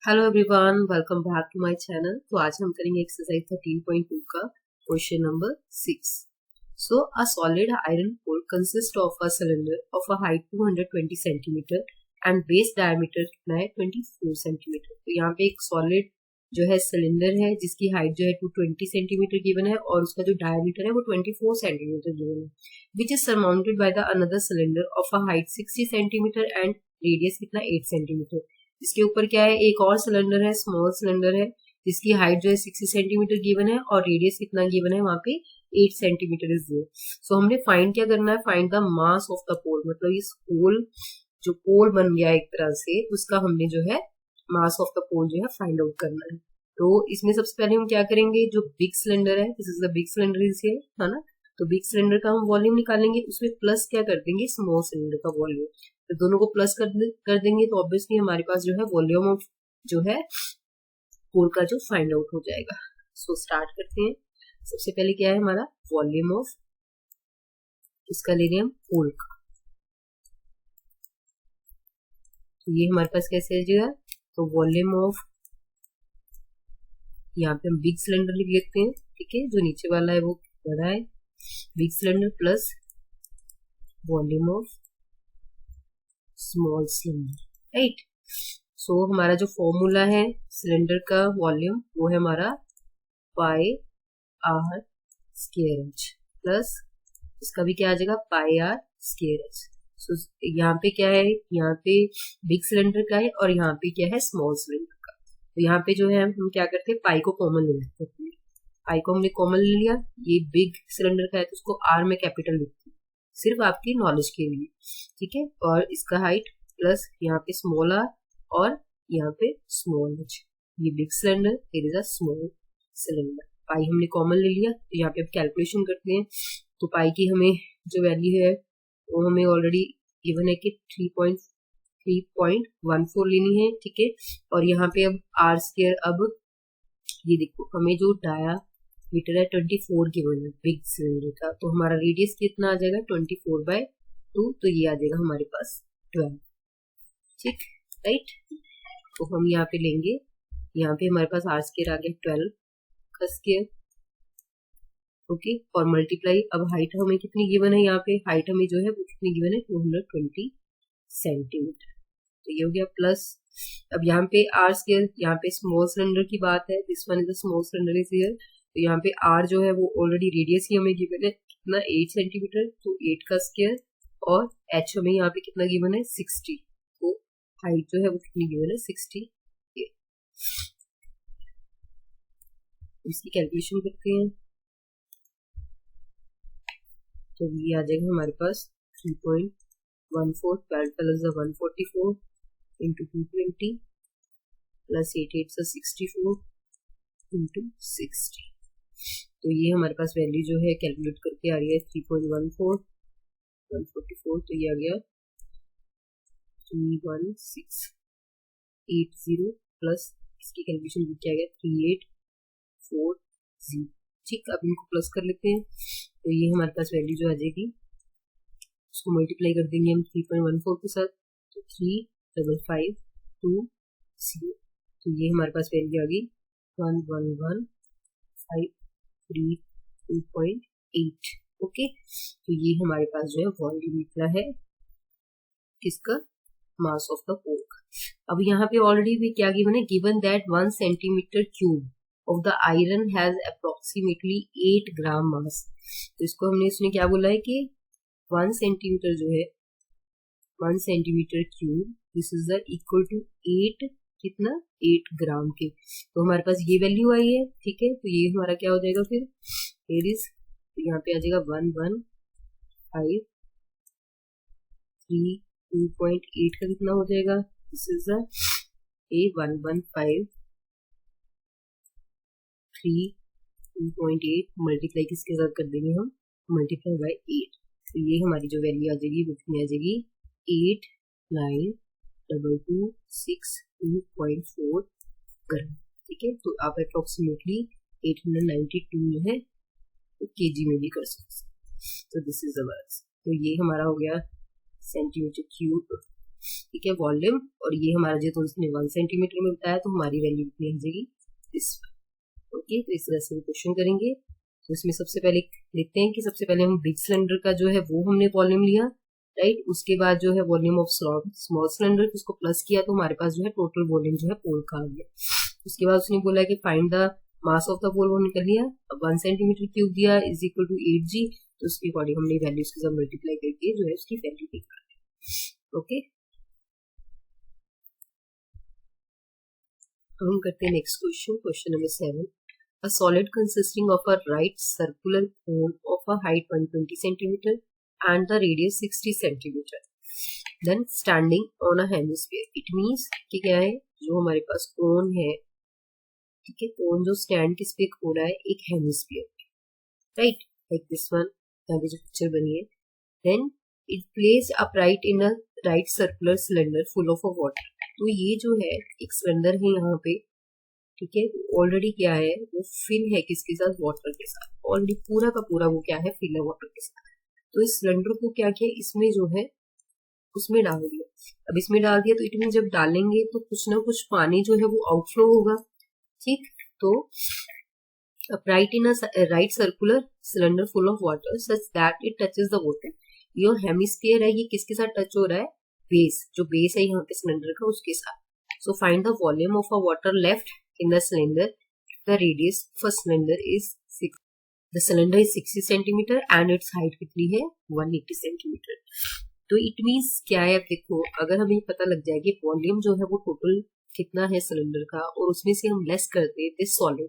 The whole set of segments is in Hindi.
Hello everyone, welcome back to my channel. तो आज हम करेंगे एक्सरसाइज 13.2 का question number 6। So a solid iron core consist of a cylinder of a height 220 centimetre and base diameter कितना है 24 सेंटीमीटर। तो यहाँ पे एक सॉलिड जो है सिलेंडर है जिसकी हाइट जो है 220 सेंटीमीटर गिवन है और उसका जो डायमीटर है वो 24 सेंटीमीटर गिवन है, which is surmounted by the another cylinder of a height 60 centimetre and radius कितना 8 सेंटीमीटर। इसके ऊपर क्या है, एक और सिलेंडर है, स्मॉल सिलेंडर है जिसकी हाइट जो है 60 सेंटीमीटर गिवन है और रेडियस कितना गिवन है, वहां पे 8 सेंटीमीटर इज देयर। सो हमने फाइंड क्या करना है, find the mass of the pole. मतलब इस पोल जो पोल बन गया एक तरह से, उसका हमने जो है मास ऑफ द पोल जो है फाइंड आउट करना है। तो इसमें सबसे पहले हम क्या करेंगे, जो बिग सिलेंडर है, this is the big cylinder is here, है ना। तो बिग सिलेंडर का हम वॉल्यूम निकालेंगे, उसमें प्लस क्या कर देंगे, स्मॉल सिलेंडर का वॉल्यूम। तो दोनों को प्लस कर देंगे तो ऑब्वियसली हमारे पास जो है वॉल्यूम ऑफ जो है पोल का जो फाइंड आउट हो जाएगा। सो स्टार्ट करते हैं। सबसे पहले क्या है हमारा वॉल्यूम ऑफ, इसका ले रहे हैं हम पोल का। तो ये हमारे पास कैसे आ जाएगा, तो वॉल्यूम ऑफ, यहाँ पे हम बिग सिलेंडर लिख लेते हैं, ठीक है, जो नीचे वाला है वो बड़ा है, big cylinder plus volume of small cylinder, right. So हमारा जो फॉर्मूला है सिलेंडर का वॉल्यूम वो है हमारा पाई आर स्क्वायर एच प्लस इसका भी क्या आ जाएगा, पाई आर स्क्वायर एच। सो यहाँ पे क्या है, यहाँ पे बिग सिलेंडर का है और यहाँ पे क्या है, स्मॉल सिलेंडर का। तो यहाँ पे जो है हम क्या करते हैं, पाई को कॉमन ले लेते हैं। पाई को हमने कॉमन ले लिया, ये बिग सिलेंडर का है तो उसको आर में कैपिटल लिखते हैं, सिर्फ आपकी नॉलेज के लिए, ठीक है। और इसका हाइट प्लस यहाँ पे स्मॉल आर और यहाँ पे स्मॉल एच, ये big cylinder, it is a small cylinder. Pi हमने कॉमन ले लिया, तो यहाँ पे अब कैलकुलेशन करते हैं। तो पाई की हमें जो वैल्यू है वो हमें ऑलरेडी गिवन है कि 3.14 लेनी है, ठीक है। और यहाँ पे अब आर स्क्वायर, अब ये देखो हमें जो डायामीटर है 24 गिवन है बिग सिलेंडर का, तो हमारा रेडियस कितना आ जाएगा 24/2, तो ये आ जाएगा हमारे पास 12, ठीक, राइट। तो हम यहाँ पे लेंगे, यहाँ पे हमारे पास आर स्क्वायर आ गया 12 का स्क्वायर, ओके, और मल्टीप्लाई, अब हाइट हमें कितनी गिवन है, यहाँ पे हाइट हमें जो है वो कितनी गिवन है 220 सेंटीमीटर। तो ये हो गया प्लस, अब यहाँ पे आर स्क्वायर, यहाँ पे स्मॉल सिलेंडर की बात है, this one is the small cylinder is here. तो यहाँ पे आर जो है वो ऑलरेडी रेडियस ही हमें गिवन है कितना 8 सेंटीमीटर, तो 8 का स्क्वायर, और एच हमें यहाँ पे कितना गिवन है 60, तो हाइट जो है वो कितनी गिवन है 60। इसकी कैलकुलेशन करते हैं, तो ये आ जाएगा हमारे पास 3.14, 12 प्लस 144 इंटू 220 प्लस 8 64 इंटू 60। तो ये हमारे पास वैल्यू जो है कैलकुलेट करके आ रही है 3.14, 144, तो ये आ गया 31680 प्लस इसकी कैलकुलेशन क्या आ गया 3840, ठीक। अब इनको प्लस कर लेते हैं, तो ये हमारे पास वैल्यू जो आ जाएगी, उसको मल्टीप्लाई कर देंगे हम 3.14 के साथ, तो 35520, तो ये हमारे पास वैल्यू आ गई 11153.8, ओके। तो ये हमारे पास जो है वॉल्यूम निकला है किसका, मास ऑफ द पोल। अब यहाँ पे ऑलरेडी भी क्या गिवन है, given that 1 centimetre cube of the iron has approximately 8 ग्राम मास। तो इसको हमने इसने क्या बोला है कि 1 सेंटीमीटर जो है 1 centimetre cube, this is the equal to 8, कितना 8 ग्राम के। तो हमारे पास ये वैल्यू आई है, ठीक है। तो ये हमारा क्या हो जाएगा फिर, इट इज, यहाँ पे आ जाएगा 1153.2.8 का कितना हो जाएगा, दिस इज द 1153.2.8 मल्टीप्लाई किसके साथ कर देंगे हम, मल्टीप्लाई बाय 8। तो ये हमारी जो वैल्यू आ जाएगी वो कितनी आ जाएगी 892262.4 ग्राम, ठीक है। तो आप अप्रोक्सीमेटली 892 जो है केजी में भी कर सकते हैं। तो दिस इज द वर्ड्स, तो ये हमारा हो गया सेंटीमीटर क्यूब ठीक है, वॉल्यूम, और ये हमारा जो तो उसने 1 सेंटीमीटर में बताया तो हमारी वैल्यू कितनी आ जाएगी दिस। ओके, तो इस तरह से क्वेश्चन करेंगे। तो इसमें सबसे पहले देखते हैं कि सबसे पहले हम बिग सिलेंडर का जो है वो हमने वॉल्यूम लिया, राइट। उसके बाद जो है वॉल्यूम ऑफ स्मॉल सिलेंडर, उसको प्लस किया तो हमारे पास जो है टोटल वॉल्यूम जो है पोल का आ गया। उसके बाद उसने बोला कि find the mass of the pole, वो निकल लिया। अब 1 सेंटीमीटर क्यूब दिया इज इक्वल टू 8g, तो उसके अकॉर्डिंग हमने वैल्यूज के साथ मल्टीप्लाई करके जो है उसकी वैल्यू निकाली। ओके, हम करते हैं next question, question number 7। A solid consisting of a right circular cone of a height 120 centimeter and the radius 60 centimeter, then standing on a hemisphere. It means कि क्या है, जो हमारे पास कोन है, ठीक है, कोन जो स्टैंड किस पे हो रहा है, एक hemisphere, right, like this one, यहाँ पे जो पिक्चर बनी है। Then it place upright in a right circular cylinder full of water. तो ये जो है एक सिलेंडर है यहाँ पे, ठीक है, ऑलरेडी क्या है, वो फिल है किसके साथ, वाटर के साथ। ऑलरेडी पूरा का पूरा वो क्या है, फिल है वाटर के साथ। तो इस सिलेंडर को क्या किया, इसमें जो है उसमें डाल दिया। अब इसमें डाल दिया तो इसमें जब डालेंगे तो कुछ ना कुछ पानी जो है वो आउटफ्लो होगा, ठीक। तो upright in a right circular cylinder full of water such that it touches the water. ये हेमिस्फीयर है, ये किसके साथ टच हो रहा है, बेस, जो बेस है यहाँ पे सिलेंडर का, उसके साथ। So find the volume of a water left in the cylinder. The radius for cylinder is 6. The cylinder is 60 centimeter and its height कितनी है, 180 centimeter. तो it means क्या है, अब देखो, अगर हमें पता लग जाए कि वॉल्यूम जो है वो टोटल कितना है सिलेंडर का, और उसमें से हम लेस करते हैं सॉलिड,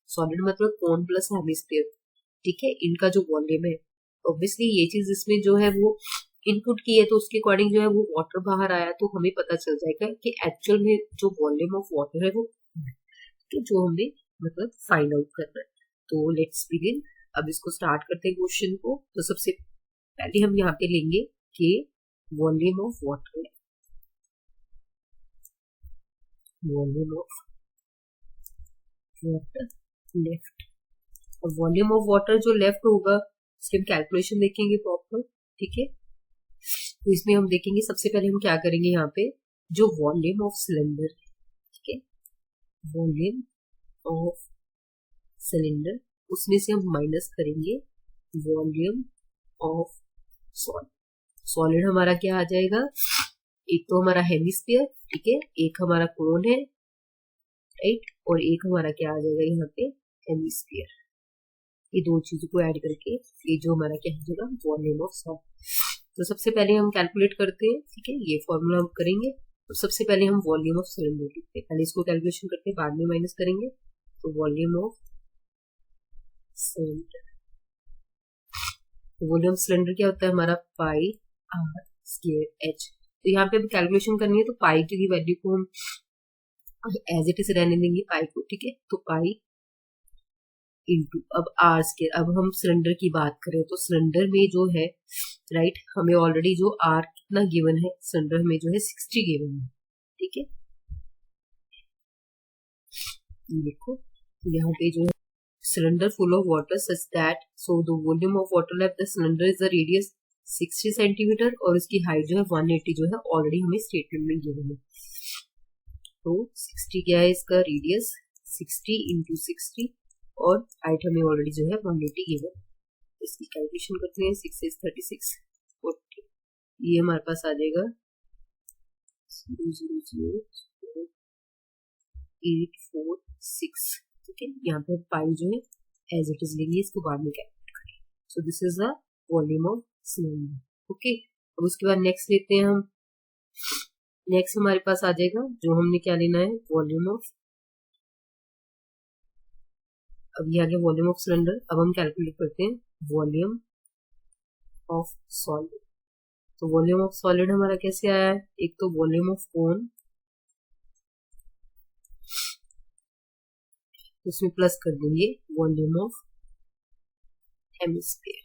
सॉलिड मतलब कोन प्लस हेमिस्फीयर, ठीक है, इनका जो वॉल्यूम है, ऑब्वियसली ये चीज इसमें जो है वो इनपुट की है, तो उसके अकॉर्डिंग जो है वो वाटर बाहर आया, तो हमें पता चल जाएगा कि एक्चुअल में जो वॉल्यूम ऑफ वाटर है वो जो हमने मतलब फाइंड आउट करना है। तो लेट्स बिगिन। अब इसको स्टार्ट करते हैं क्वेश्चन को। तो सबसे पहले हम यहाँ पे लेंगे कि volume of water, volume of water left. और वॉल्यूम ऑफ वाटर जो लेफ्ट होगा उसकी हम कैलकुलेशन देखेंगे प्रॉपर, ठीक है। तो इसमें हम देखेंगे सबसे पहले हम क्या करेंगे, यहाँ पे जो वॉल्यूम ऑफ सिलेंडर, ठीक है, वॉल्यूम ऑफ सिलेंडर, उसमें से हम माइनस करेंगे वॉल्यूम ऑफ सॉलिड। सॉलिड हमारा क्या आ जाएगा, एक तो हमारा हेमिस्फीयर, ठीक है, एक हमारा कोन है, राइट, और एक हमारा क्या आ जाएगा यहाँ पे हेमिस्फीयर। ये दो चीजों को ऐड करके ये जो हमारा क्या हो जाएगा, वॉल्यूम ऑफ सॉलिड। तो सबसे पहले हम कैलकुलेट करते हैं, ठीक है, ये फॉर्मूला हम करेंगे। तो सबसे पहले हम वॉल्यूम ऑफ सिलेंडर लिखते हैं, पहले इसको कैलकुलेशन करके बाद में माइनस करेंगे। तो वॉल्यूम ऑफ सिलेंडर, तो वॉल्यूम सिलेंडर क्या होता है हमारा, पाई आर स्क्वायर एच। तो यहाँ पे कैलकुलेशन करनी है, तो पाई की वैल्यू को हम एज इट इज रहने देंगे, पाई को, ठीक है। तो पाई इंटू अब आर स्क्वायर। अब हम सिलेंडर की बात करें तो सिलेंडर में जो है, राइट, हमें ऑलरेडी जो आर कितना गिवन है, सिलेंडर में जो है 60 गिवन है, ठीक है। देखो यहाँ पे जो है cylinder full of water such that, so the volume of water left the cylinder is the radius 60 centimetre, और उसकी हाइट जो है 180 जो है ऑलरेडी हमें स्टेटमेंट में गिवन है। तो 60 क्या है इसका रेडियस, 60 इंटू 60, और हाइट हमें ऑलरेडी जो है 180 गिवन। इसकी कैलकुलेशन करते हैं, 6 is 36, 40, ये हमारे पास आ जाएगा 0000846, ठीक है। यहाँ पे पाई जो है एज इट इज लेंगे, इसको बाद में कैलकुलेट करेंगे। So this is the volume of cylinder, okay. अब उसके बाद नेक्स्ट लेते हैं हम, नेक्स्ट हमारे पास आ जाएगा जो हमने क्या लेना है, वॉल्यूम ऑफ, अब ये आ गया वॉल्यूम ऑफ सिलेंडर। अब हम कैलकुलेट करते हैं वॉल्यूम ऑफ सॉलिड। तो वॉल्यूम ऑफ सॉलिड हमारा कैसे आया है, एक तो वॉल्यूम ऑफ कोन, उसमें प्लस कर देंगे वॉल्यूम ऑफ हेमिस्फीयर,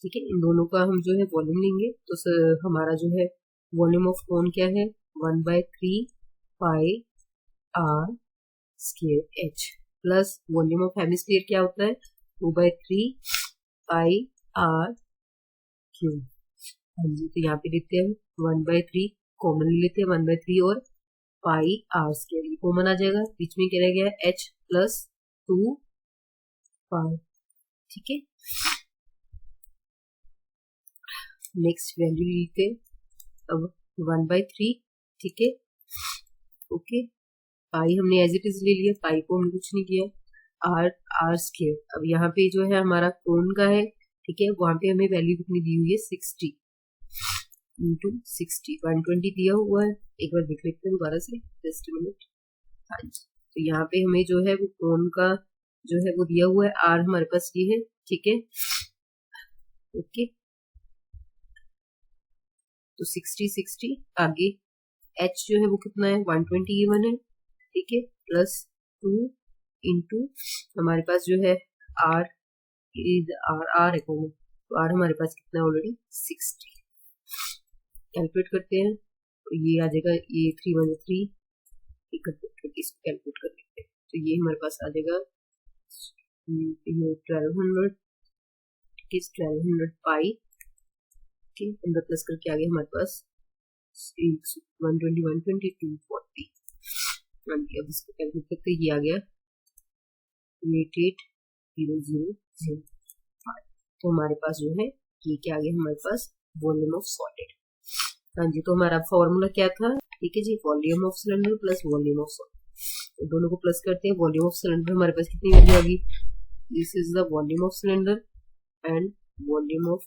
ठीक है। इन दोनों का हम जो है वॉल्यूम लेंगे। तो हमारा जो है वॉल्यूम ऑफ कोन क्या है, 1/3 pi R square H, plus volume of hemisphere क्या होता है, 2/3 पाई आर क्यू। हाँ जी, तो यहाँ पे लेते हैं 1/3 कॉमन ले लेते हैं, 1/3 और पाई आर स्क्वायर ये कॉमन आ जाएगा, बीच में क्या रह गया h प्लस 2 पाई। ठीक है, नेक्स्ट वैल्यू लेते हैं अब 1/3। ठीक है, ओके, पाई हमने एज इट इज ले लिया, पाई को हमने कुछ नहीं किया, आर आर स्क्वायर। अब यहाँ पे जो है हमारा कोण का है, ठीक है, वहां पे हमें वैल्यू कितनी दी हुई है 60 इंटू 60, 120 दिया हुआ है। एक बार देख लेते हैं दोबारा से, जस्ट मिनट। हाँ जी, तो यहाँ पे हमें जो है वो कोण का जो है वो दिया हुआ है, आर हमारे पास ये है। ठीक है, ओके, तो 60 आगे एच जो है वो कितना है 120 गिवन है। ठीक है, प्लस 2 इंटू हमारे पास जो है आर इज आर है कॉमन, तो आर हमारे पास कितना है ऑलरेडी 60। कैलकुलेट करते हैं, तो ये आ जाएगा, ये 3 1 3 इसको कैलकुलेट कर लेते हैं, तो ये हमारे पास आ जाएगा 1200 1200 पाई के अंदर प्लस करके आ गया हमारे पास 120 120 240। अब इसको कैलकुलेट करते ये आ गया 880005। तो हमारे पास जो है ये क्या आ गया हमारे पास वॉल्यूम ऑफ सॉलिड। हाँ जी, तो हमारा फॉर्मूला क्या था, ठीक है जी, volume of cylinder plus volume of solid, तो दोनों को प्लस करते हैं। वॉल्यूम ऑफ सिलेंडर हमारे पास कितनी वैल्यू आ गई, this is the volume of cylinder and volume of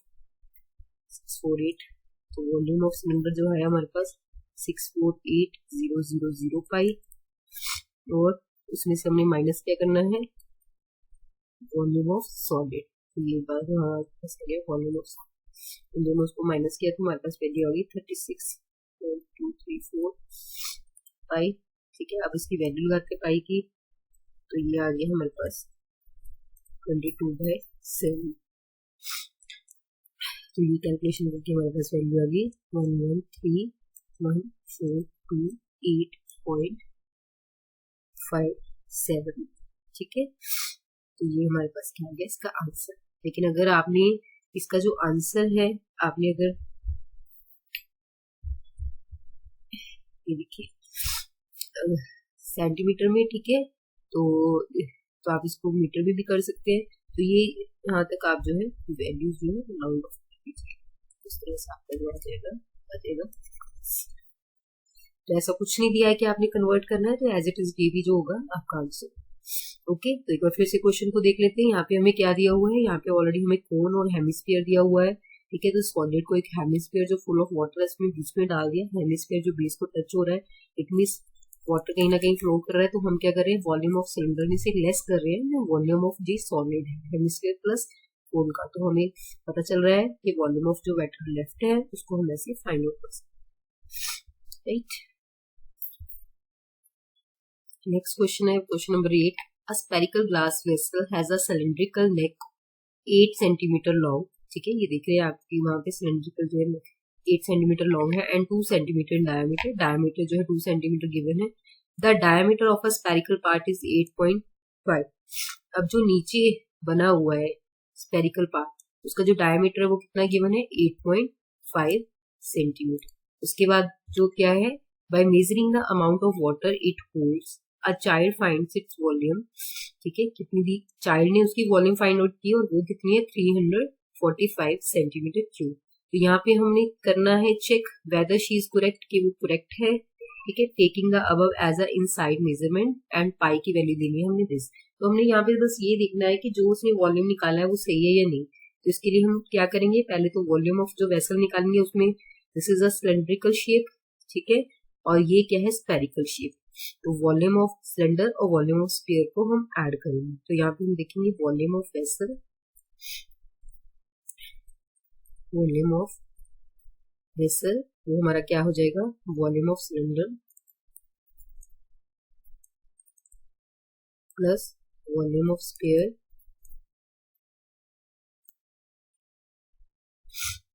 648। तो वॉल्यूम ऑफ सिलेंडर जो है हमारे पास 648000 पाई, और उसमें से हमने माइनस क्या करना है वॉल्यूम ऑफ सॉलिड, तो ये बात वॉल्यूम ऑफ सॉलिड, इन दोनों को माइनस किया तो हमारे पास वैल्यू आ गई 36.234 पाई। ठीक है, अब इसकी वैल्यू लगाते पाई की, तो ये आ गया हमारे पास 22/7। तो ये कैलकुलेशन करके हमारे पास वैल्यू आ गई 1131428.57। ठीक है, तो ये हमारे पास क्या आ गया इसका आंसर। लेकिन अगर आपने इसका जो आंसर है आपने अगर ये देखिए सेंटीमीटर में, ठीक है, तो आप इसको मीटर में भी कर सकते हैं। तो ये यहाँ तक आप जो है वैल्यूज जो है राउंड ऑफ कीजिए, इस तरह से आपका जो आ जाएगा। तो ऐसा कुछ नहीं दिया है कि आपने कन्वर्ट करना है, तो एज इट इज ये भी जो होगा आपका आंसर। ओके, तो एक बार फिर से क्वेश्चन को देख लेते हैं। यहाँ पे हमें क्या दिया हुआ है, यहाँ पे ऑलरेडी हमें कोन और हेमिस्फीयर दिया हुआ है। ठीक है, तो सॉलिड को एक हेमिस्फीयर जो फुल ऑफ वाटर इसमें बीच में डाल दिया, हेमिस्फीयर जो बेस को टच हो रहा है, इट मींस वाटर कहीं ना कहीं फ्लो कर रहा है, तो हम क्या कर रहे हैं वॉल्यूम ऑफ सिलेंडर में से लेस कर रहे हैं वॉल्यूम ऑफ जी सॉलिड है हेमिस्फीयर प्लस कोन का। तो हमें पता चल रहा है कि वॉल्यूम ऑफ जो वेटर लेफ्ट है उसको हम ऐसे फाइंड आउट कर सकते हैं। राइट, नेक्स्ट क्वेश्चन है question number 8। A spherical glass vessel has a cylindrical neck 8 centimeter long। ठीक है, ये देख रहे हैं आपकी वहां पे सिलेंड्रिकल जो है 8 सेंटीमीटर लॉन्ग है and 2 centimetre in diameter. Diameter जो है 2 सेंटीमीटर गिवन है। The diameter of a spherical part is 8.5। अब जो नीचे बना हुआ है स्पेरिकल पार्ट उसका जो डायमीटर है वो कितना गिवन है 8.5 सेंटीमीटर। उसके बाद जो क्या है by measuring the amount of water it holds a child finds its volume. ठीक है, कितनी दी चाइल्ड ने उसकी वॉल्यूम फाइंड आउट की और वो कितनी है 345 सेंटीमीटर क्यूब। तो यहाँ पे हमने करना है check whether she is correct कि वो करेक्ट है। ठीक है, taking the above as a inside measurement and pi की वैल्यू देनी है हमने दिस। तो हमने यहाँ पे बस ये देखना है कि जो उसने वॉल्यूम निकाला है वो सही है या नहीं। तो इसके लिए हम क्या करेंगे, पहले तो वॉल्यूम ऑफ जो वेसल निकालेंगे उसमें this is a cylindrical shape. ठीक है, और ये क्या है स्पेरिकल शेप। तो वॉल्यूम ऑफ सिलेंडर और वॉल्यूम ऑफ स्फीयर को हम ऐड करेंगे। तो यहाँ पे हम देखेंगे volume of vessel, volume of vessel वो हमारा क्या हो जाएगा volume of cylinder plus volume of sphere.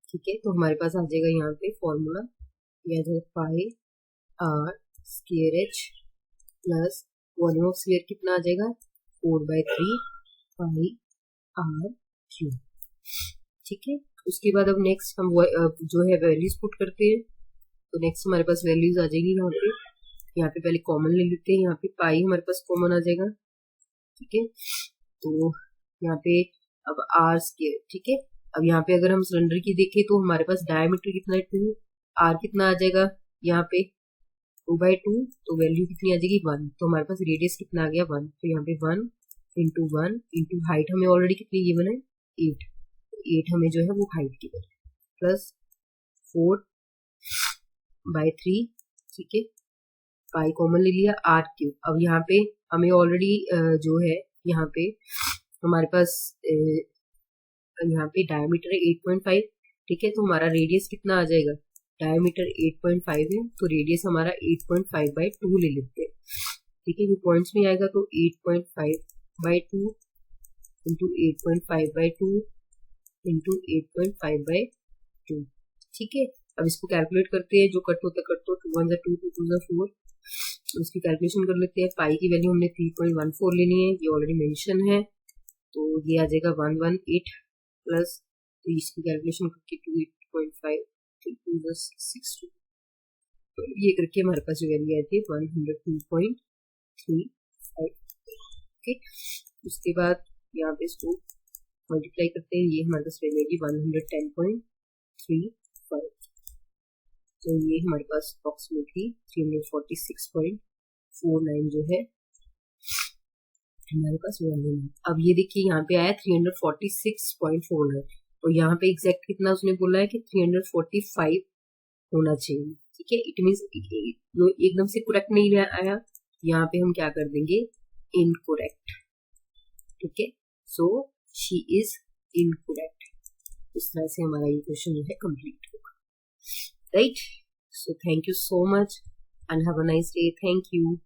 ठीक है, तो हमारे पास आ जाएगा यहाँ पे फॉर्मूला या जो pi R square H plus volume of sphere कितना आ जाएगा 4/3 पाई आर क्यूब। ठीक है, उसके बाद अब नेक्स्ट हम जो है वैल्यूज पुट करते हैं। तो नेक्स्ट हमारे पास वैल्यूज आ जाएगी यहाँ पे पहले कॉमन ले लेते हैं। यहाँ पे पाई हमारे पास कॉमन आ जाएगा, ठीक है। तो यहाँ पे अब आर स्क्वायर, ठीक है। अब यहाँ पे अगर हम सिलेंडर की देखें तो हमारे पास डायमीटर कितना है, आर कितना आ जाएगा यहाँ पे 2/2, तो वैल्यू कितनी आ जाएगी 1। तो हमारे पास रेडियस कितना आ गया 1। तो यहाँ पे 1 इंटू 1 इंटू हाइट हमें ऑलरेडी कितनी गिवन है 8, 8 हमें जो है वो हाइट गिवन है, प्लस 4/3, ठीक है। पाई कॉमन ले लिया, आर क्यूब। अब यहाँ पे हमें ऑलरेडी जो है यहाँ पे हमारे पास यहाँ पे डायमीटर है 8.5, ठीक है। तो हमारा रेडियस कितना आ जाएगा, डायमीटर 8.5 है, तो रेडियस हमारा 8.5/2 ले लेते हैं, ठीक है। ये पॉइंट्स में आएगा तो 8.5/2 इंटू 8.5/2 इंटू 8.5/2, ठीक है। अब इसको कैलकुलेट करते हैं, जो कट होता है 2 1 2 2 2 4, तो इसकी कैलकुलेशन कर लेते हैं। पाई की वैल्यू हमने 3.14 लेनी है, ये ऑलरेडी मेंशन है, तो ये आ जाएगा 118 प्लस, तो इसकी कैलकुलेशन करके 28.5 62, तो ये करके हमारे पास जो वैल्यू आती है 102.35, ओके। उसके बाद यहाँ पे इसको मल्टीप्लाई करते हैं, ये हमारे पास वैल्यू आएगी 110.35, तो ये हमारे पास अप्रॉक्सीमेटली 346.49 जो है हमारे पास वैल्यू है। अब ये देखिए यहाँ पे आया 346.49, तो यहाँ पे एग्जैक्ट कितना उसने बोला है कि 345 होना चाहिए, ठीक है। इट मीन्स एकदम से करेक्ट नहीं आया, यहाँ पे हम क्या कर देंगे इनकरेक्ट, ठीक है। So she is incorrect. इस तरह से हमारा ये क्वेश्चन जो है कंप्लीट होगा, right. So thank you so much and have a nice day. Thank you.